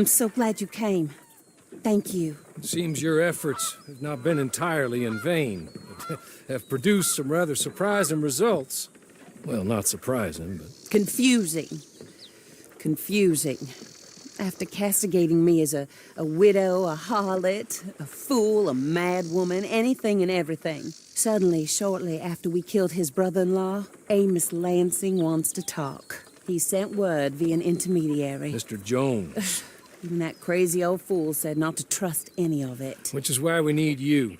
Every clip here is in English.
I'm so glad you came. Thank you. It seems your efforts have not been entirely in vain, but have produced some rather surprising results. Well, not surprising, but... Confusing. Confusing. After castigating me as a widow, a harlot, a fool, a mad woman, anything and everything. Suddenly, shortly after we killed his brother-in-law, Amos Lansing wants to talk. He sent word via an intermediary. Mr. Jones. Even that crazy old fool said not to trust any of it. Which is why we need you.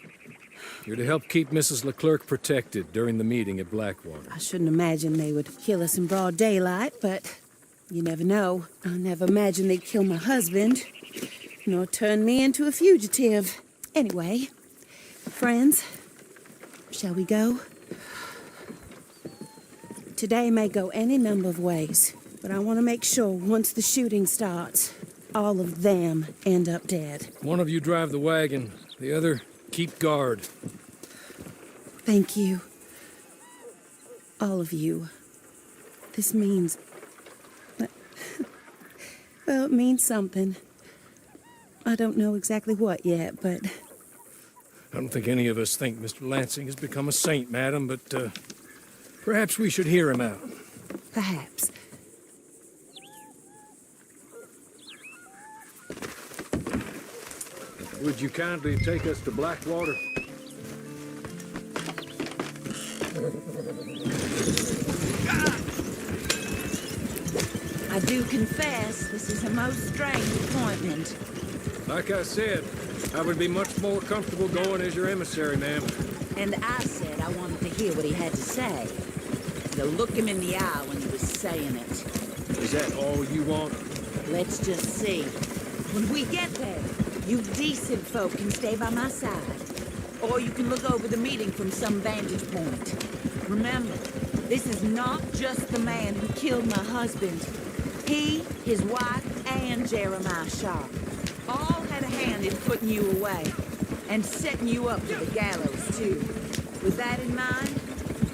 You're to help keep Mrs. Leclerc protected during the meeting at Blackwater. I shouldn't imagine they would kill us in broad daylight, but you never know. I never imagined they'd kill my husband, nor turn me into a fugitive. Anyway, friends, shall we go? Today may go any number of ways, but I want to make sure once the shooting starts, all of them end up dead. One of you drive the wagon, the other keep guard. Thank you. All of you. This means... well, it means something. I don't know exactly what yet, but... I don't think any of us think Mr. Lansing has become a saint, madam, but perhaps we should hear him out. Perhaps. Would you kindly take us to Blackwater? I do confess, this is a most strange appointment. Like I said, I would be much more comfortable going as your emissary, ma'am. And I said I wanted to hear what he had to say. To look him in the eye when he was saying it. Is that all you want? Let's just see. When we get there, you decent folk can stay by my side. Or you can look over the meeting from some vantage point. Remember, this is not just the man who killed my husband. He, his wife, and Jeremiah Shaw all had a hand in putting you away. And setting you up to the gallows, too. With that in mind,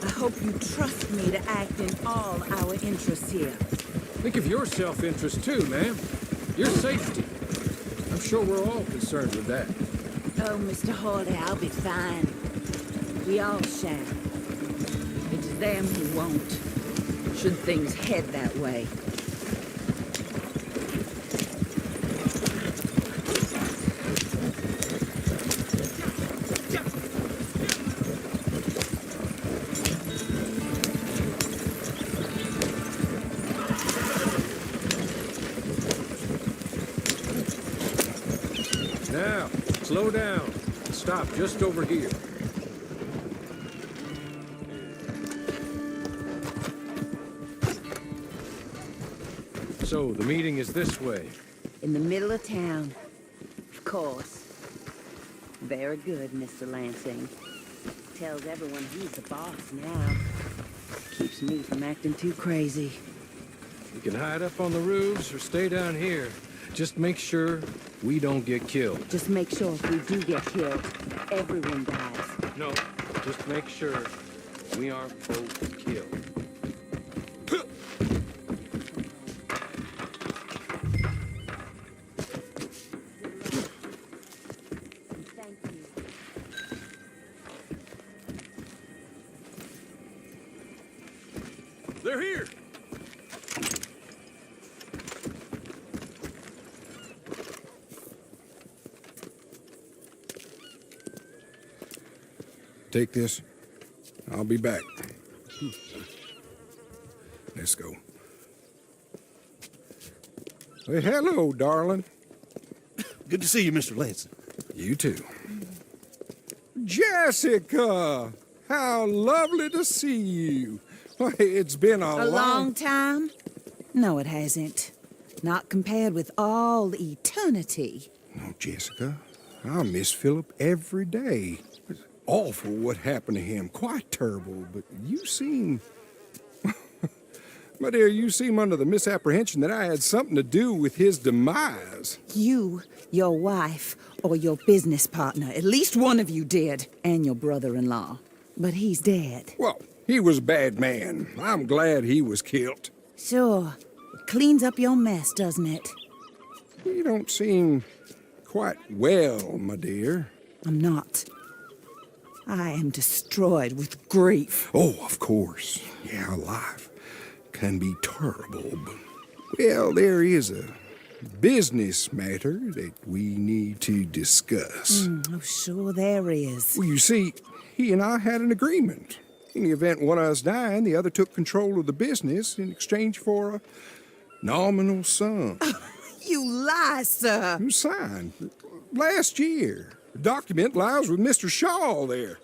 I hope you trust me to act in all our interests here. Think of your self-interest, too, ma'am. Your safety. I'm sure we're all concerned with that. Oh, Mr. Hardy, I'll be fine. We all shall. It's them who won't, should things head that way. Now, slow down. Stop just over here. So, the meeting is this way. In the middle of town. Of course. Very good, Mr. Lansing. Tells everyone he's the boss now. Keeps me from acting too crazy. We can hide up on the roofs or stay down here. Just make sure we don't get killed. Just make sure if we do get killed, everyone dies. No, just make sure we aren't both killed. Thank you. They're here! Take this. I'll be back. Let's go. Hey, hello, darling. Good to see you, Mr. Lansing. You too. Jessica! How lovely to see you. Why, it's been A long time? No, it hasn't. Not compared with all eternity. No, Jessica. I miss Philip every day. It's awful what happened to him. Quite terrible, but you seem... My dear, you seem under the misapprehension that I had something to do with his demise. You, your wife, or your business partner, at least one of you did, and your brother-in-law. But he's dead. Well, he was a bad man. I'm glad he was killed. Sure. It cleans up your mess, doesn't it? You don't seem quite well, my dear. I'm not. I am destroyed with grief. Oh, of course. Yeah, life can be terrible, but... Well, there is a business matter that we need to discuss. Oh, sure there is. Well, you see, he and I had an agreement. In the event one of us died, the other took control of the business in exchange for a nominal sum. You lie, sir. You signed last year. The document lies with Mr. Shaw there.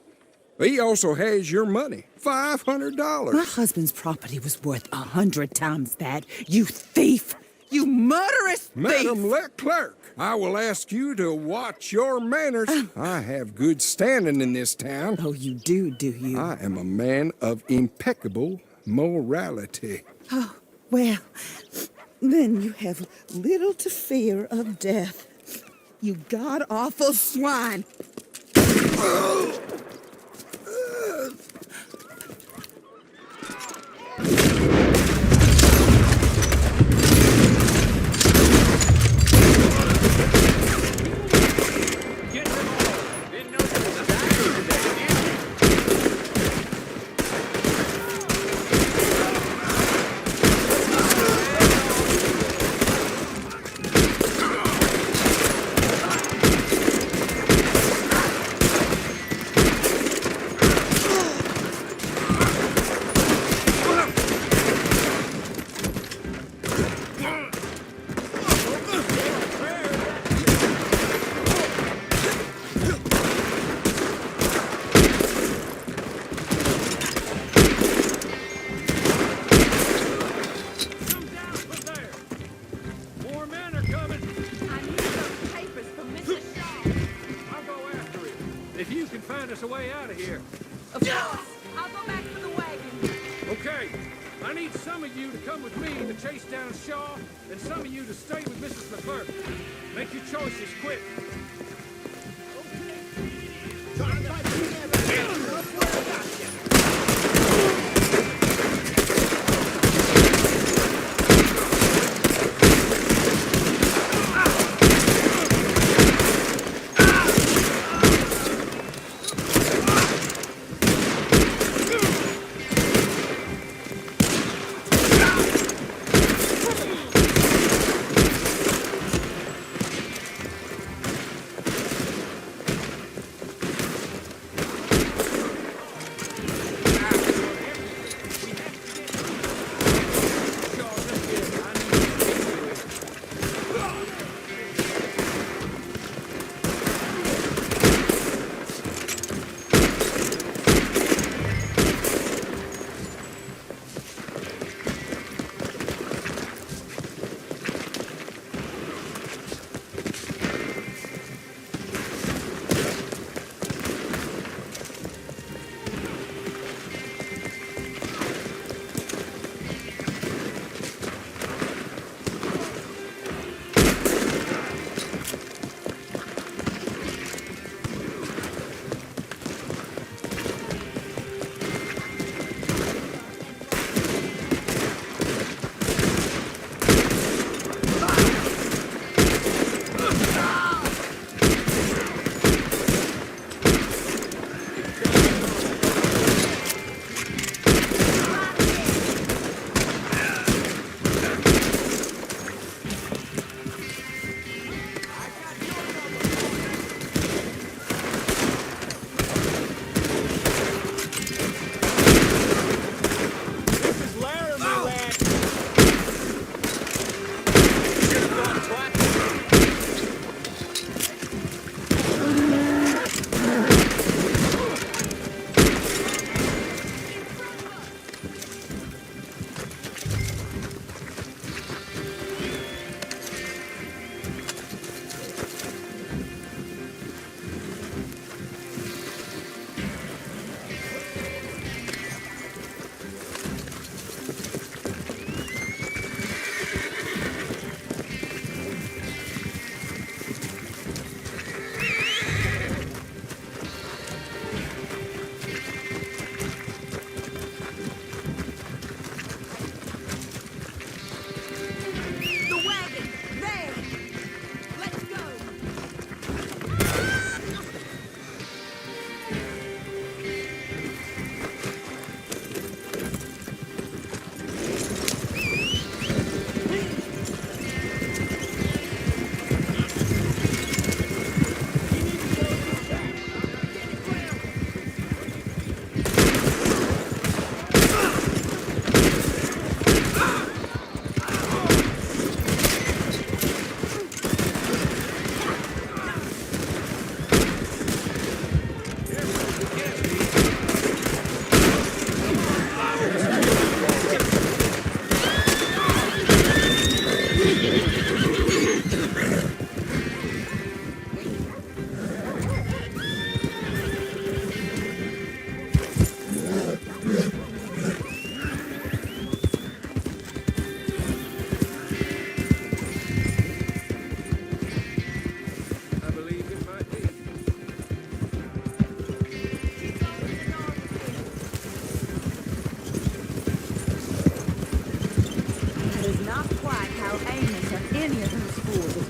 He also has your money, $500. My husband's property was worth 100 times that. You thief! You murderous thief! Madam Leclerc, I will ask you to watch your manners. I have good standing in this town. Oh, you do you? I am a man of impeccable morality. Oh, well, then you have little to fear of death. You god-awful swine!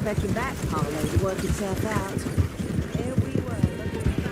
expected that parlay to work itself out. There we were, looking at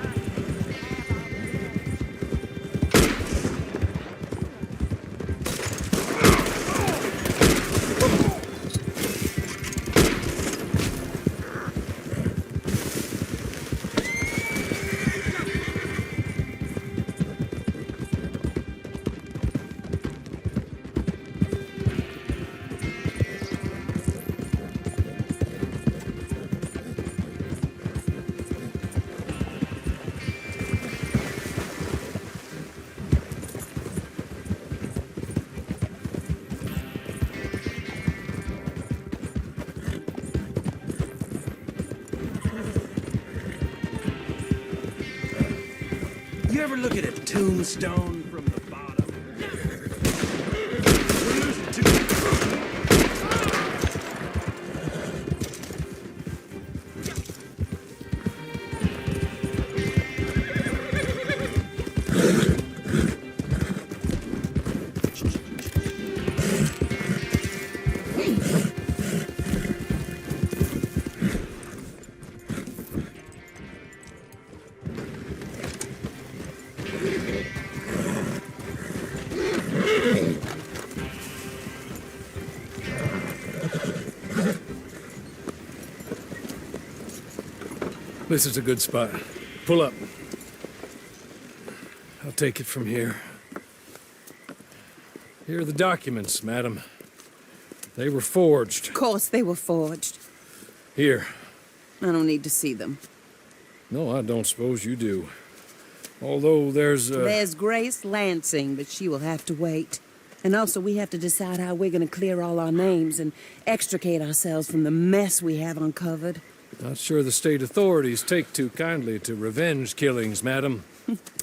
You ever look at a tombstone from the bottom? We're losing too. This is a good spot. Pull up. I'll take it from here. Here are the documents, madam. They were forged. Of course they were forged. Here. I don't need to see them. No, I don't suppose you do. Although there's There's Grace Lansing, but she will have to wait. And also, we have to decide how we're going to clear all our names and extricate ourselves from the mess we have uncovered. Not sure the state authorities take too kindly to revenge killings, madam.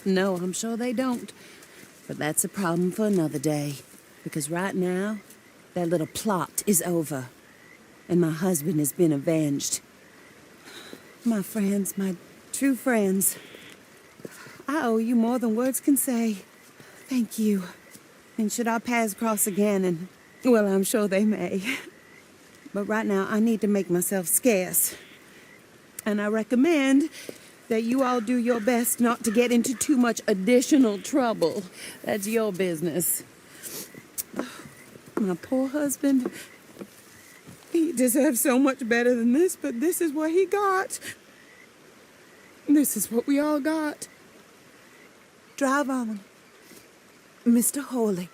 No, I'm sure they don't. But that's a problem for another day. Because right now, that little plot is over. And my husband has been avenged. My friends, my true friends. I owe you more than words can say. Thank you. And should our paths cross again, and, well, I'm sure they may. But right now, I need to make myself scarce. And I recommend that you all do your best not to get into too much additional trouble. That's your business. My poor husband, he deserves so much better than this, but this is what he got. This is what we all got. Drive on, Mr. Hawley.